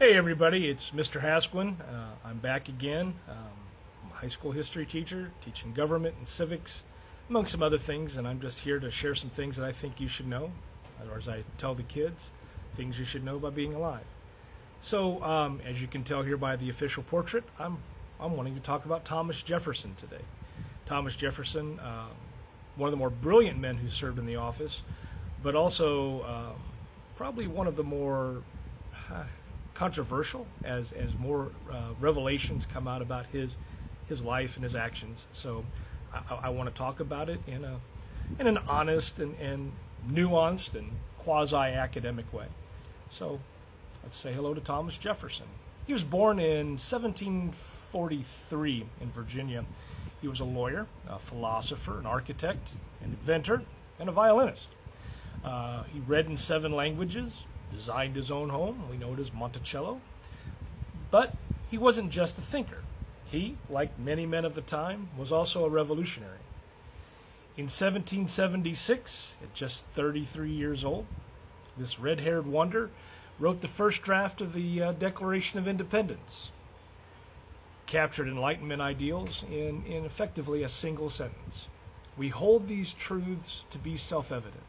Hey everybody, it's Mr. Hasquin. I'm back again. I'm a high school history teacher, teaching government and civics, among some other things, and I'm just here to share some things that I think you should know, or as I tell the kids, things you should know about being alive. So, as you can tell here by the official portrait, I'm wanting to talk about Thomas Jefferson today. Thomas Jefferson, one of the more brilliant men who served in the office, but also probably one of the more controversial as more revelations come out about his life and his actions. So I want to talk about it in an honest and nuanced and quasi academic way. So let's say hello to Thomas Jefferson. He was born in 1743 in Virginia. He was a lawyer, a philosopher, an architect, an inventor, and a violinist. He read in 7 languages, designed his own home. We know it as Monticello. But he wasn't just a thinker. He, like many men of the time, was also a revolutionary. In 1776, at just 33 years old, this red-haired wonder wrote the first draft of the Declaration of Independence. Captured Enlightenment ideals in effectively a single sentence. We hold these truths to be self-evident,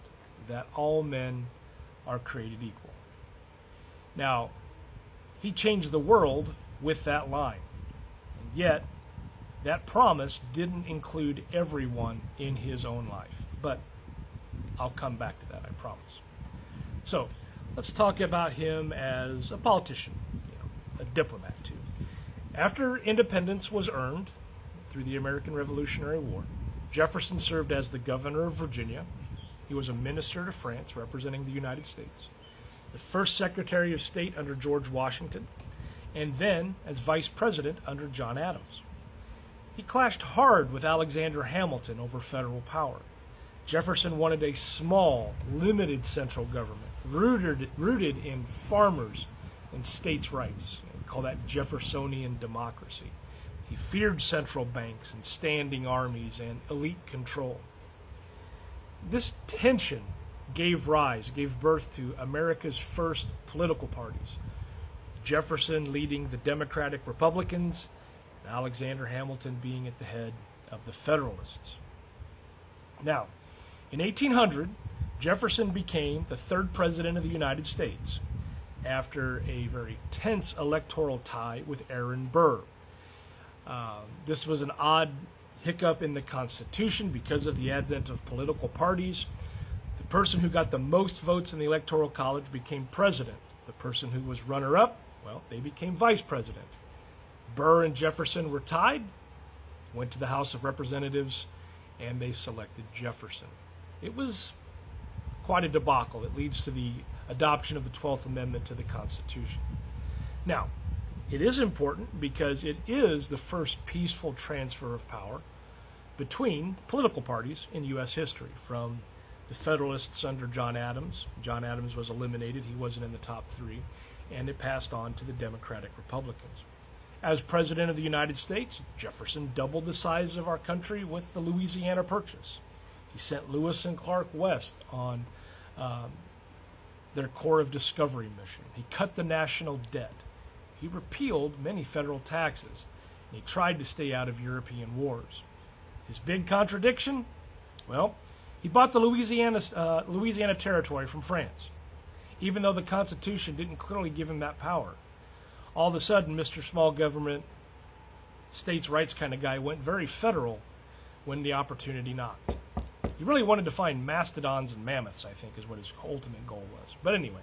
that all men are created equal. Now, he changed the world with that line. And yet, that promise didn't include everyone in his own life. But I'll come back to that, I promise. So, let's talk about him as a politician, a diplomat too. After independence was earned through the American Revolutionary War, Jefferson served as the governor of Virginia. He was a minister to France representing the United States, the first Secretary of State under George Washington, and then as Vice President under John Adams. He clashed hard with Alexander Hamilton over federal power. Jefferson wanted a small, limited central government, rooted in farmers and states' rights. We call that Jeffersonian democracy. He feared central banks and standing armies and elite control. This tension gave birth to America's first political parties. Jefferson leading the Democratic Republicans, and Alexander Hamilton being at the head of the Federalists. Now, in 1800, Jefferson became the 3rd president of the United States after a very tense electoral tie with Aaron Burr. This was an odd hiccup in the Constitution because of the advent of political parties. The person who got the most votes in the Electoral College became president. The person who was runner-up, well, they became vice president. Burr and Jefferson were tied, went to the House of Representatives, and they selected Jefferson. It was quite a debacle. It leads to the adoption of the 12th Amendment to the Constitution. Now, it is important because it is the first peaceful transfer of power between political parties in U.S. history, from the Federalists under John Adams. John Adams was eliminated. He wasn't in the top 3. And it passed on to the Democratic Republicans. As President of the United States, Jefferson doubled the size of our country with the Louisiana Purchase. He sent Lewis and Clark west on their Corps of Discovery mission. He cut the national debt. He repealed many federal taxes. And he tried to stay out of European wars. His big contradiction? Well, he bought the Louisiana Territory from France, even though the Constitution didn't clearly give him that power. All of a sudden, Mr. Small Government, states' rights kind of guy went very federal when the opportunity knocked. He really wanted to find mastodons and mammoths, I think, is what his ultimate goal was. But anyway,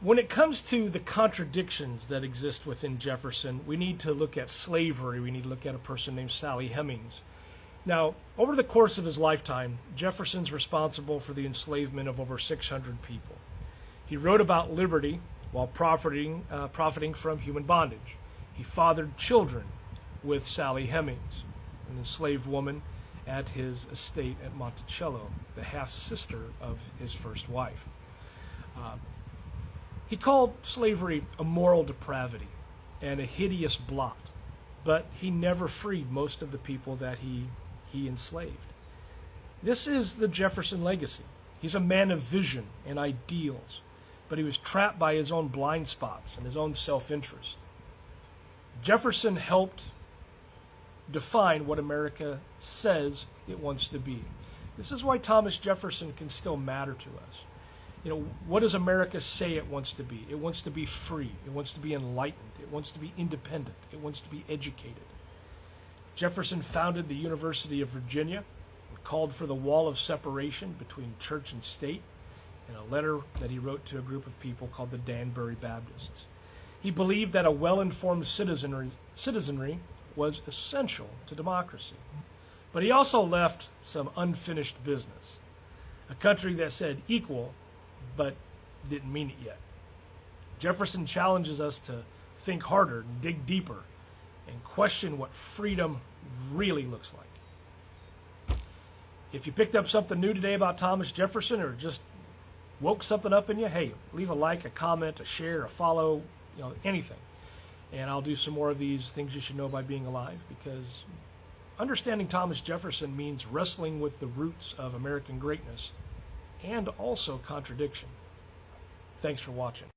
when it comes to the contradictions that exist within Jefferson, we need to look at slavery. We need to look at a person named Sally Hemings. Now, over the course of his lifetime, Jefferson's responsible for the enslavement of over 600 people. He wrote about liberty while profiting from human bondage. He fathered children with Sally Hemings, an enslaved woman at his estate at Monticello, the half-sister of his first wife. He called slavery a moral depravity and a hideous blot, but he never freed most of the people that he enslaved. This is the Jefferson legacy. He's a man of vision and ideals. but he was trapped by his own blind spots and his own self-interest. Jefferson helped define what America says it wants to be. This is why Thomas Jefferson can still matter to us. You know, what does America say it wants to be? It wants to be free. It wants to be enlightened. It wants to be independent. It wants to be educated. Jefferson founded the University of Virginia and called for the wall of separation between church and state in a letter that he wrote to a group of people called the Danbury Baptists. He believed that a well-informed citizenry was essential to democracy. But he also left some unfinished business. A country that said equal, but didn't mean it yet. Jefferson challenges us to think harder and dig deeper and question what freedom really looks like. If you picked up something new today about Thomas Jefferson or just woke something up in you, hey, leave a like, a comment, a share, a follow, anything. And I'll do some more of these things you should know by being alive, because understanding Thomas Jefferson means wrestling with the roots of American greatness and also contradiction. Thanks for watching.